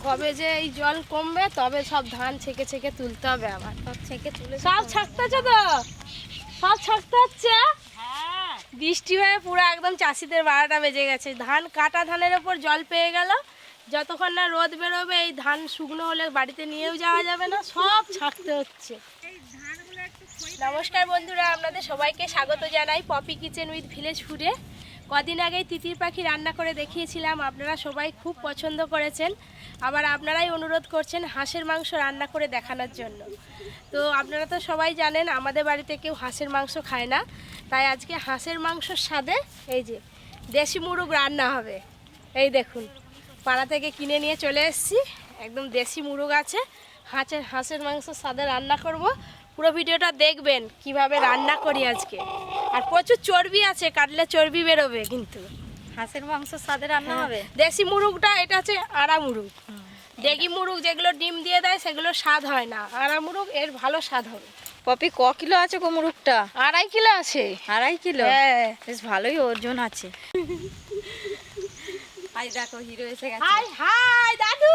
কবে যে এই জল কমবে তবে সব ধান ছেঁকে ছেঁকে তুলতে হবে। আবার সব ছেঁকে তুলে সব ছাকতেছে তো, সব ছাকতে হচ্ছে। বৃষ্টি হয়ে পুরো একদম চাষিদের 12টা বেজে গেছে। ধান কাটা ধানের ওপর জল পেয়ে গেল, যতক্ষণ না রোদ বেরোবে এই ধান শুকনো হলে বাড়িতে নিয়েও যাওয়া যাবে না, সব ছাকতে হচ্ছে। নমস্কার বন্ধুরা, আপনাদের সবাইকে স্বাগত জানাই পপি কিচেন উইথ ভিলেজ ফুডে। কদিন আগেই তিতির পাখি রান্না করে দেখিয়েছিলাম, আপনারা সবাই খুব পছন্দ করেছেন। আবার আপনারাই অনুরোধ করছেন হাঁসের মাংস রান্না করে দেখানোর জন্য। তো আপনারা তো সবাই জানেন আমাদের বাড়িতে কেউ হাঁসের মাংস খায় না, তাই আজকে হাঁসের মাংসর স্বাদে এই যে দেশি মুরগ রান্না হবে। এই দেখুন, পাড়া থেকে কিনে নিয়ে চলে এসেছি, একদম দেশি মুরগ আছে। হাঁসের মাংসের স্বাদে রান্না করব। পুরো ভিডিওটা দেখবেন কিভাবে রান্না করি আজকে। আর প্রচুর চর্বি আছে, কাটলে চর্বি বেরোবে। কিন্তু হাঁসের মাংস স্বাদে রান্না হবে। দেশি মুরগটা এটা হচ্ছে আড়া মুরগ। দেগি মুরগ যেগুলো ডিম দিয়ে দেয় সেগুলো স্বাদ হয় না, আড়া মুরগ এর ভালো স্বাদ হবে। পপি ক কিলো আছে গো মুরগটা? 2.5 কিলো আছে। 2.5 কিলো? হ্যাঁ, বেশ ভালোই ওজন আছে। আই দেখো হিরো এসে গেছে। হাই হাই দাদু,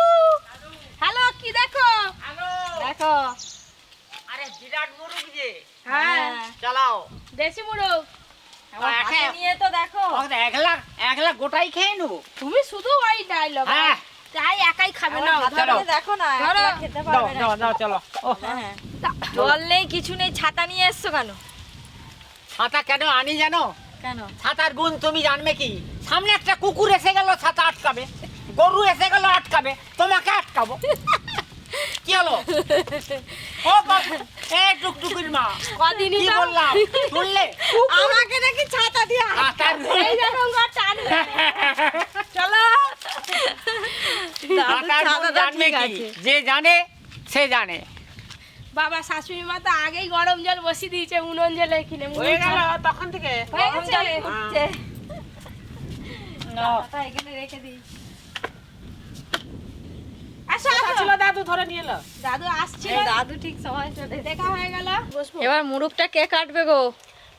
হ্যালো, কি দেখো? হ্যালো, দেখো, আরে বিরাট মুরগ যে। হ্যাঁ চালাও দেশি মুরগ। আমার হাতে নিয়ে তো দেখো। একলা গোটাই খেয়ে নেবো। তুমি শুধু ওই ডায়লগ, হ্যাঁ, তাই একাই খাবে না। হাতে নিয়ে দেখো না, ধরো। একলা খেতে পারবে না। দাও চলো। ও হ্যাঁ, জল নেই কিছু নেই, ছাতা নিয়ে এসছো কেন? ছাতা কেন আনি জানো? কেন? ছাতার গুণ তুমি জানবে কি? সামনে একটা কুকুর এসে গেল, ছাতা আটকাবে। গরু এসে গেল, আটকাবে। তোমাকে আটকাবো। কি হলো? ও টুকটুকির মা, কদিনই কি তো বললাম শুনলে? আমাকে নাকি ছাতা দিয়া। ছাতার এই দেখো গো টানবে। চলো, ছাতার গুণ ছাতা তো জানবে ঠিক কি? আছে। যে জানে সে জানে। বাবা শাশুড়ি মা তো আগেই গরম জল বসিয়ে দিয়েছে উনুন জলে কিনে। হয়ে গেল তখন থেকে। হয়ে গরম গেছে? জল ফুটছে। নাও। ছাতা এখানে রেখে দিই। আসো আসো। ছিল দাদু ধরে নিয়ে এলো। দাদু আসছে, এই দাদু ঠিক সময় চলে এসেছে। দেখা হয়ে গেল। বসবো। এবার মুরগটা কে কাটবে গো?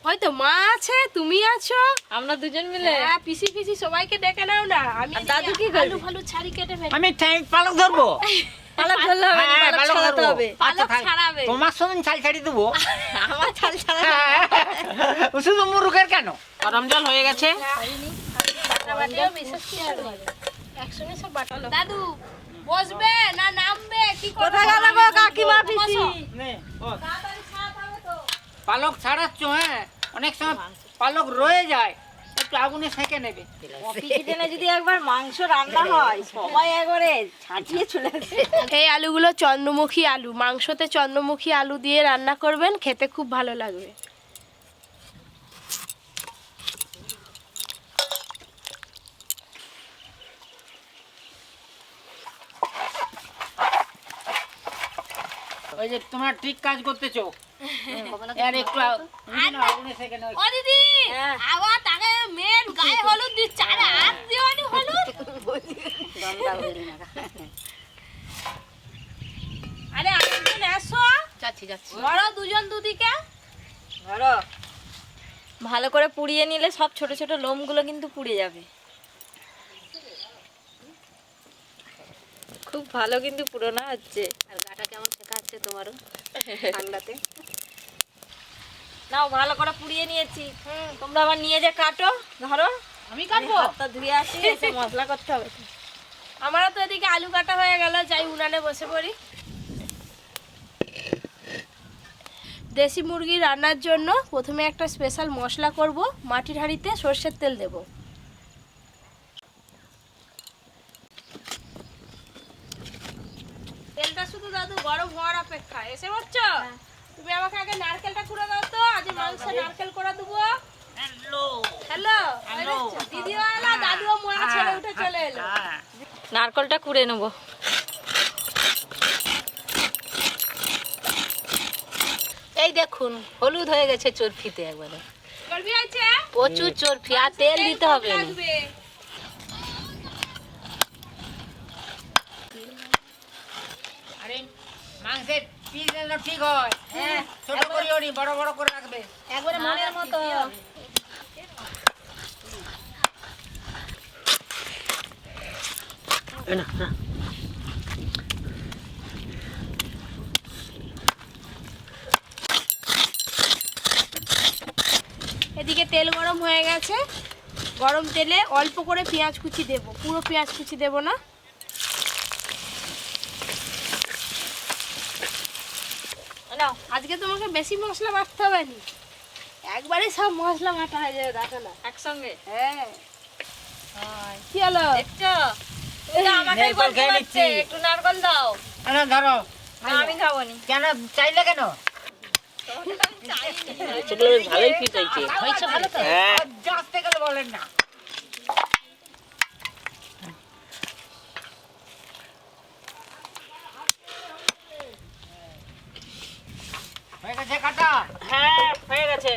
হয়তো মা আছে, তুমি আছো। আমরা দুজন মিলে? হ্যাঁ, পিসি পিসি সবাইকে ডেকে নাও না। আমি আর দাদু কি এদিকে করবে? আলু ফালু ছাড়ি কেটে ফেলি। আমি পালক ধরবো। পালক ধরলে হবে না, হ্যাঁ, পালক পালক ছাড়াতে ধরবো। হবে। আচ্ছা, পালক ছাড়াবে। তোমার সঙ্গে ছাল ছাড়ি দেবো। আমার ছাল ছাড়া শুধু মুরগের কেন? গরম জল হয়ে গেছে। বাটা বাটিও বিশেষ কি আর হবে। একসঙ্গে সব বাটালো। দাদু বসবে না নামবে? কি করবে? কোথায় গেল গো কাকিমা পিসি? নে, ও, তাড়াতাড়ি ছাড়াতে হবে তো। পালক ছাড়াচ্ছ? হ্যাঁ, অনেক সময় পালক রয়ে যায়, একটু আগুনে সেঁকে নেবে। পপি কিচেনে যদি একবার মাংস রান্না হয় সবাই একবারে ছাটিয়ে চলে আসে। এই আলুগুলো চন্দ্রমুখী আলু, মাংসতে চন্দ্রমুখী আলু দিয়ে রান্না করবেন, খেতে খুব ভালো লাগবে। ওই যে তোমরা ঠিক কাজ করতেছো, আর একটু আগুনে সেঁকে নাও। ও দিদি, আবার তাকে মেন গায়ে হলুদ দিচ্ছে, আরে হাত দিওনি হলুদ। আরে আরেকজন এসো, যাচ্ছি বড় দুজন দুদিকে। ধরো, ভালো করে পুড়িয়ে নিলে সব ছোট ছোট লোমগুলো কিন্তু পুড়ে যাবে। খুব ভালো কিন্তু পুরোনো হচ্ছে। আর গাটা কেমন শেখা হচ্ছে তোমারও ঠান্ডাতে। নাও, ভালো করে পুড়িয়ে নিয়েছি। তোমরা আবার নিয়ে যে কাটো। ধরো, আমি কাটবো। হাতটা ধুয়ে আসি, এসে মশলা করতে হবে তো। আমারও তো এদিকে আলু কাটা হয়ে গেল, যাই উনানে বসে পড়ি। দেশি মুরগি রান্নার জন্য প্রথমে একটা স্পেশাল মশলা করব। মাটির হাঁড়িতে সর্ষের তেল দেব। তেলটা শুধু দাদু গরম হওয়ার অপেক্ষা। এসে পড়ছো? তুমি আমাকে আগে নারকেলটা কুড়ে দাও তো, আজ মাংসে নারকেল করে দেবো। হ্যালো, দিদিও এলো, দাদুও মোড়া ছেড়ে উঠে চলে এলো। নারকেলটা কুড়ে নেবো। এই দেখুন হলুদ হয়ে গেছে চর্ফিতে, একবারে চর্বি আছে, প্রচুর চর্ফি, আর তেল দিতে হবে না। লাগবে। আরে মাংসের পিস যেন ঠিক হয়, ছোট করিও নি, বড় বড় করে রাখবে। একবারে মনের মতো। এদিকে তেল গরম হয়ে গেছে, গরম তেলে অল্প করে পেঁয়াজ কুচি দেব, পুরো পেঁয়াজ কুচি দেব না। নাও আজকে তোমাকে বেশি মশলা বাটতে হবে না, একবারে সব মশলা বাটা হয়ে যাবে, দেখো না একসঙ্গে। হ্যাঁ কি হলো দেখছো, এটা আমাকে নারকেল বলতে খেয়ে হচ্ছে, নিচ্ছি। একটু নারকেল দাও। না ধরো। না, আমি খাবো নি। কেন চাইলে কেন? সেগুলো বেশ ভালোই ফিট হয়েছে। হয়েছে ভালো তো? আসতে গেলে বলেন না। হয়ে গেছে কাটা? হ্যাঁ হয়ে গেছে।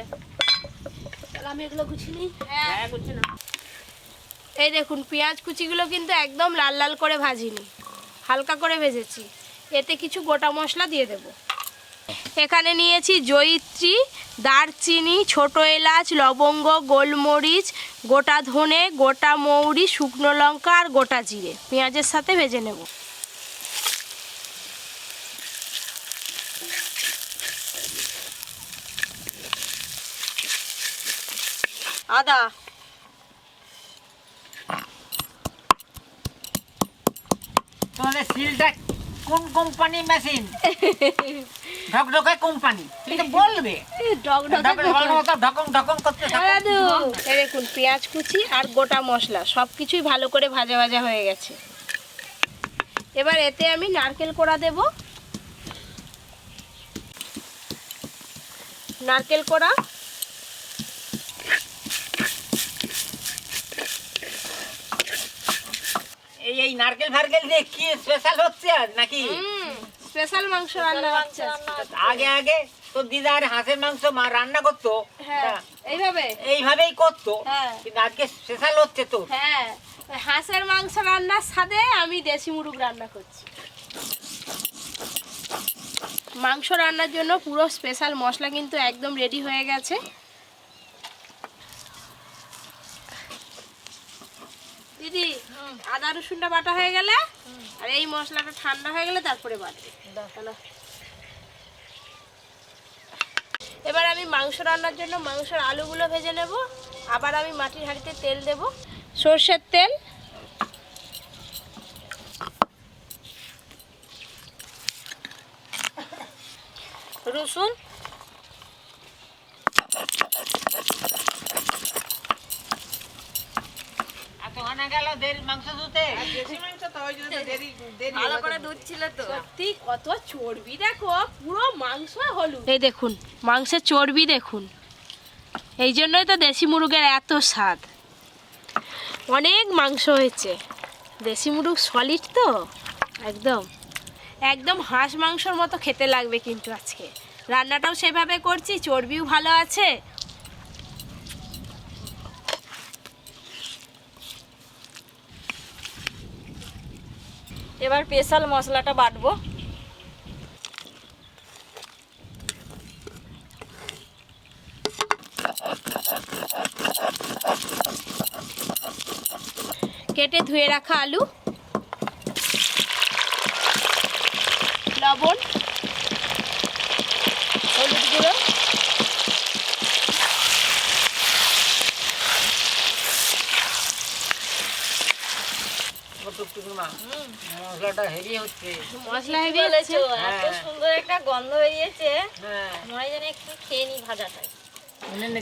তাহলে আমি এগুলো গুছিয়ে নিই। হ্যাঁ বুঝছি না। এই দেখুন পেঁয়াজ কুচিগুলো কিন্তু একদম লাল লাল করে ভাজিনি, হালকা করে ভেজেছি। এতে কিছু গোটা মশলা দিয়ে দেব। এখানে নিয়েছি জয়িত্রী, দারচিনি, ছোট এলাচ, লবঙ্গ, গোলমরিচ, গোটা ধনে, গোটা মৌরি, শুকনো লঙ্কা আর গোটা জিরে পেঁয়াজের সাথে ভেজে নেব। আদা, তোমাদের সিলটা কোন কোম্পানি মেশিন? ঢকঢকে কোম্পানি। তুমি তো বলবে। ঢকং ঢকং করতে থাকো। এই দেখুন পেঁয়াজ কুচি আর গোটা মশলা সব কিছুই ভালো করে ভাজা ভাজা হয়ে গেছে। এবার এতে আমি নারকেল কোড়া দেব, নারকেল কোড়া, এই নারকেল ফারকেল দিয়ে কি স্পেশাল হচ্ছে আজ নাকি? স্পেশাল মাংস রান্না হচ্ছে আজকে। আগে আগে তো দিদা আর হাঁসের মাংস মা রান্না করতো, হ্যাঁ এইভাবে, এইভাবেই করতো, হ্যাঁ। কিন্তু আজকে স্পেশাল হচ্ছে তো। হ্যাঁ হাঁসের মাংস রান্নার সাথে আমি দেশি মুরগ রান্না করছি। মাংস রান্নার জন্য পুরো স্পেশাল মশলা কিন্তু একদম রেডি হয়ে গেছে। দিদি আদা রসুনটা বাটা হয়ে গেলে আর এই মশলাটা ঠান্ডা হয়ে গেলে তারপরে বাটবে। এবার আমি মাংস রান্নার জন্য মাংসের আলুগুলো ভেজে নেব। আবার আমি মাটির হাঁড়িতে তেল দেব, সর্ষের তেল, রসুন, এতখানে গেল দেরি মাংস ধুতে। ভালো করে দুধ ছিল তো। সত্যি কত চর্বি, দেখো পুরো মাংস হলুদ। এই দেখুন মাংসের চর্বি দেখুন, এই জন্যই তো দেশি মুরগের এত স্বাদ। অনেক মাংস হয়েছে, দেশি মুরগ সলিড তো, একদম একদম হাঁস মাংসর মতো খেতে লাগবে। কিন্তু আজকে রান্নাটাও সেভাবে করছি, চর্বিও ভালো আছে। এবার স্পেশাল মশলাটা বাটবো। কেটে ধুয়ে রাখা আলু, লবণ, হলুদ গুঁড়ো, মশলাটা হেভি হচ্ছে। মশলা হেভি বলেছো, হচ্ছে। এত হ্যাঁ। সুন্দর একটা গন্ধ বেরিয়েছে, হ্যাঁ, মনে যেন একটু খেয়ে নি ভাজাটাই।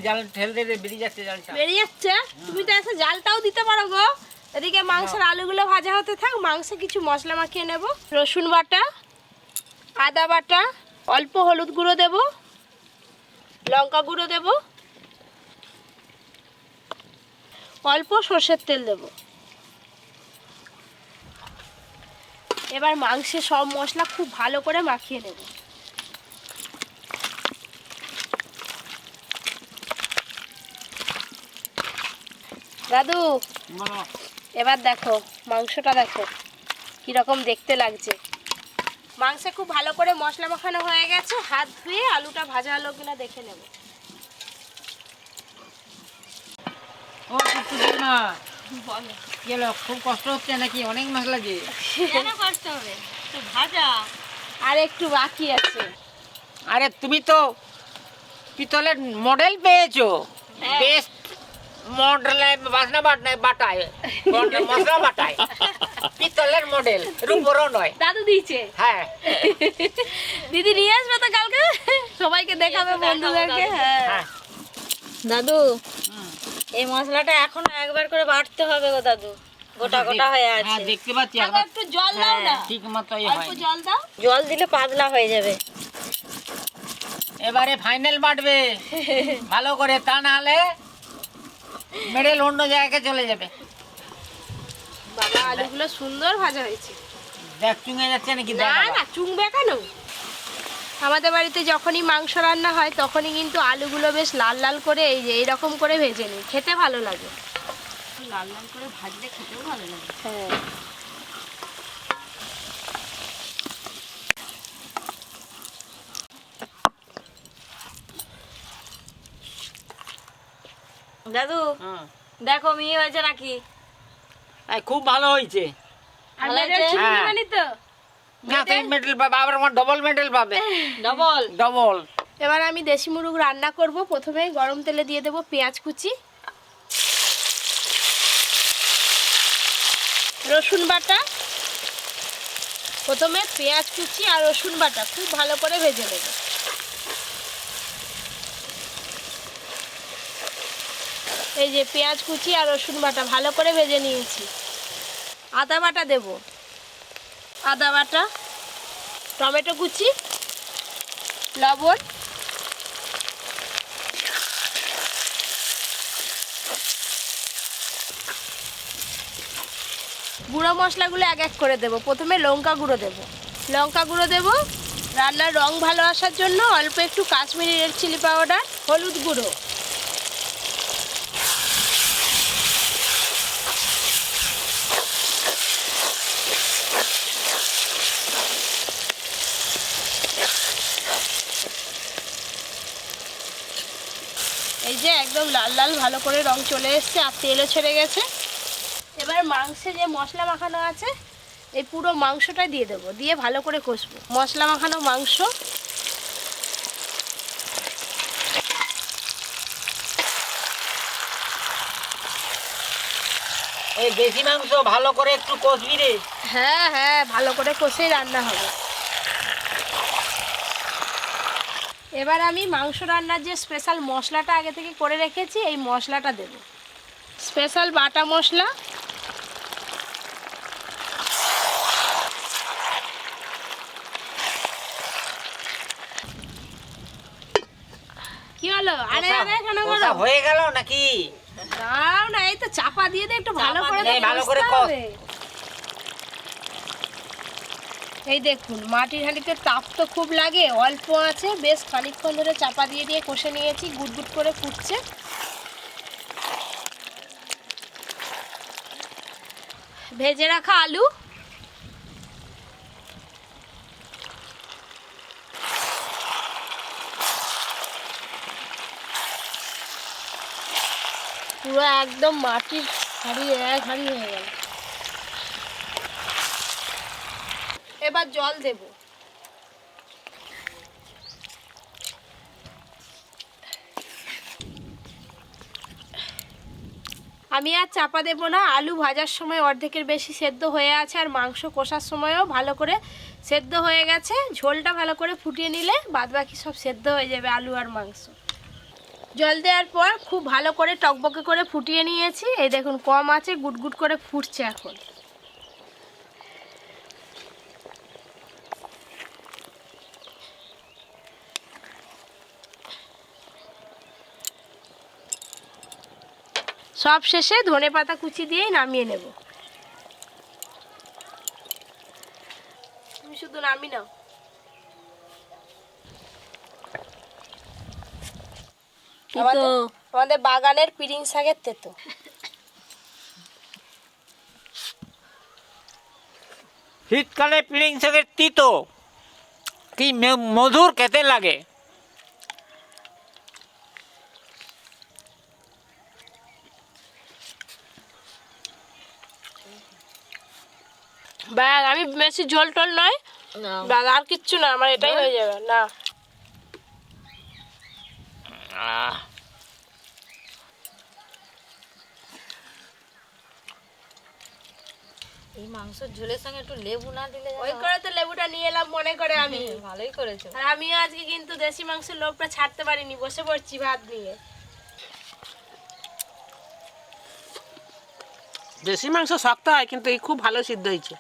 জাল ঠেল দিয়ে বেরিয়ে যাচ্ছে জালটা। বেরিয়ে যাচ্ছে, তুমি তো এসে জালটাও দিতে পারো গো। এদিকে মাংসের আলুগুলো ভাজা হতে থাক, মাংসে কিছু মশলা মাখিয়ে নেব। রসুন বাটা, আদা বাটা, অল্প হলুদ গুঁড়ো দেব, লঙ্কা গুঁড়ো দেব, অল্প সর্ষের তেল দেব। এবার মাংসে সব মশলা খুব ভালো করে মাখিয়ে নেব। দাদু এবার দেখো মাংসটা, দেখো কিরকম দেখতে লাগছে। মাংসে খুব ভালো করে মশলা মাখানো হয়ে গেছে, হাত ধুয়ে আলুটা ভাজা হলো কিনা দেখে নেব। ও টুকটুকি মা, বলো, কি হলো, খুব কষ্ট হচ্ছে নাকি? অনেক মশলা যে। কেন কষ্ট হবে, একটু ভাজা। আর একটু বাকি আছে। আরে তুমি তো পিতলের মডেল পেয়েছো, বেস্ট মডেল বাসনা বাটায় মশলা বাটায় পিতলের মডেল রূপরও নয়। দাদু দিয়েছে। হ্যাঁ দিদি নিয়ে আসবে তো কালকে, সবাইকে দেখাবে বন্ধুদেরকে। হ্যাঁ হ্যাঁ দাদু এই মশলাটা এখনো একবার করে বাটতে হবে গো দাদু, গোটা গোটা হয়ে আছে। হ্যাঁ দেখতে পাচ্ছি আগে একটু জল দাও না, ঠিক মতোই অল্প হয়। জল দাও। জল দিলে পাতলা হয়ে যাবে। এবারে ফাইনাল বাটবে ভালো করে, তা না হলে মেডেল অন্য জায়গায় চলে যাবে। বাবা আলুগুলো সুন্দর ভাজা হয়েছে। দেখ চুঙে যাচ্ছে নাকি? না না চুংবে কেন? আমাদের বাড়িতে যখনই মাংস রান্না হয় তখনই কিন্তু আলুগুলো বেশ লাল লাল করে এই যে এইরকম করে ভেজে নিই, খেতে ভালো লাগে। লাল লাল করে ভাজলে খেতেও ভালো লাগে। হ্যাঁ দাদু দেখো মিহি হয়েছে নাকি? খুব ভালো হয়েছে। আর ভালো মেডেল হয়েছে? ছিনিয়ে হ্যাঁ। নেবানি তো? না তুমি মেডেল পাবে, আবার আমার ডবল মেডেল পাবে। ডবল। ডবল। এবার আমি দেশি মুরগ রান্না করব। প্রথমে গরম তেলে দিয়ে দেবো পেঁয়াজ কুচি, রসুন বাটা। প্রথমে পেঁয়াজ কুচি আর রসুন বাটা খুব ভালো করে ভেজে নেব। এই যে পেঁয়াজ কুচি আর রসুন বাটা ভালো করে ভেজে নিয়েছি। আদা বাটা দেব, আদা বাটা, টমেটো কুচি, লবণ, গুঁড়ো মশলাগুলো এক এক করে দেব। প্রথমে লঙ্কা গুঁড়ো দেব, লঙ্কা গুঁড়ো দেব রান্নার রং ভালো আসার জন্য, অল্প একটু কাশ্মীরি রেড চিলি পাউডার, হলুদ গুঁড়ো, এই যে একদম লাল লাল ভালো করে রং চলে এসছে আর তেলও ছেড়ে গেছে। এবার মাংসে যে মশলা মাখানো আছে এই পুরো মাংসটাই দিয়ে দেবো, দিয়ে ভালো করে কষবো। মশলা মাখানো মাংস, এই দেশি মাংস ভালো করে একটু কষবি রে। হ্যাঁ হ্যাঁ ভালো করে কষেই রান্না হবে। এবার আমি মাংস রান্নার যে স্পেশাল মশলাটা আগে থেকে করে রেখেছি এই মশলাটা দেব। স্পেশাল বাটা মশলা, কি হলো? আরে আরে কেন কষা করো? হয়ে গেল নাকি? দাও না, এই তো চাপা দিয়ে দে, একটু ভালো করে দে, ভালো করে কষতে কষ। হবে। এই দেখুন মাটির হাঁড়িতে তাপ তো খুব লাগে, অল্প আছে, বেশ খানিকক্ষণ ধরে চাপা দিয়ে দিয়ে কষে নিয়েছি, গুটগুট করে ফুটছে। ভেজে রাখা আলু, পুরো একদম মাটির হাঁড়ি এক হাঁড়ি হয়ে গেল। এবার জল দেব, আমি আর চাপা দেব না। আলু ভাজার সময় অর্ধেকের বেশি সেদ্ধ হয়ে আছে আর মাংস কষার সময়ও ভালো করে সেদ্ধ হয়ে গেছে। ঝোলটা ভালো করে ফুটিয়ে নিলে বাদবাকি সব সেদ্ধ হয়ে যাবে আলু আর মাংস। জল দেওয়ার পর খুব ভালো করে টকবকে করে ফুটিয়ে নিয়েছি। এই দেখুন কম আছে, গুটগুট করে ফুটছে এখন। সব শেষে ধনেপাতা কুচি দিয়েই নামিয়ে নেব। তুমি শুধু নামি নাও। আমাদের বাগানের পিরিং শাকের তেতো। শীতকালে পিড়িং শাকের তিতো কি মধুর খেতে লাগে। ব্যাগ আমি বেশি ঝোল টোল নয়, ব্যাগ আর কিচ্ছু না, আমার এটাই হয়ে যাবে। না এই মাংসের ঝোলের সঙ্গে একটু লেবু না দিলে যেন- ওই করে তো লেবুটা নিয়ে এলাম মনে করে আমি। ভালোই করেছো। আর আমিও আজকে কিন্তু দেশি মাংসের লোভটা ছাড়তে পারিনি, বসে পড়ছি ভাত নিয়ে। দেশি মাংস শক্ত হয় কিন্তু এই খুব ভালো সিদ্ধ হয়েছে।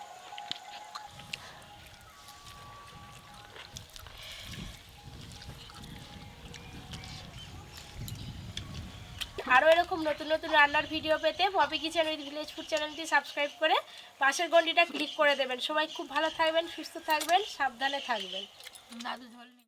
আরও এরকম নতুন নতুন রান্নার ভিডিও পেতে Poppy kitchen with village food চ্যানেলটি সাবস্ক্রাইব করে পাশের ঘন্টিটা ক্লিক করে দেবেন। সবাই খুব ভালো থাকবেন, সুস্থ থাকবেন, সাবধানে থাকবেন। দাদু ঝোল নেই।